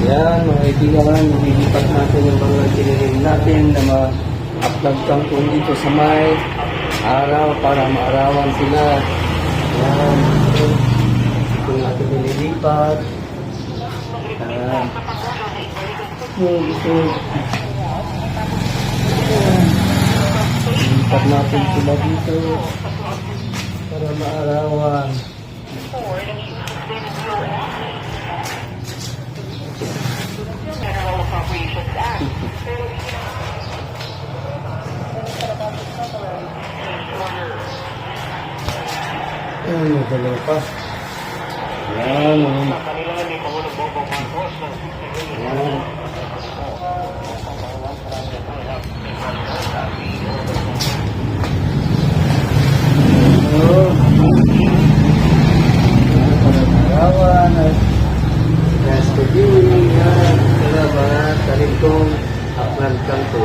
Yan, mga kaibigan, nililipat natin yung mga kinirin natin na ma-upload kang kung dito sa may araw para maarawan sila. Yan, ito natin nililipat. Yan. Ito. Nililipat natin sila dito para maarawan. Ano dalawa pa? Yan. Yan. Parawan at yesterday, yan. Salamat. Talim kong upload kang to.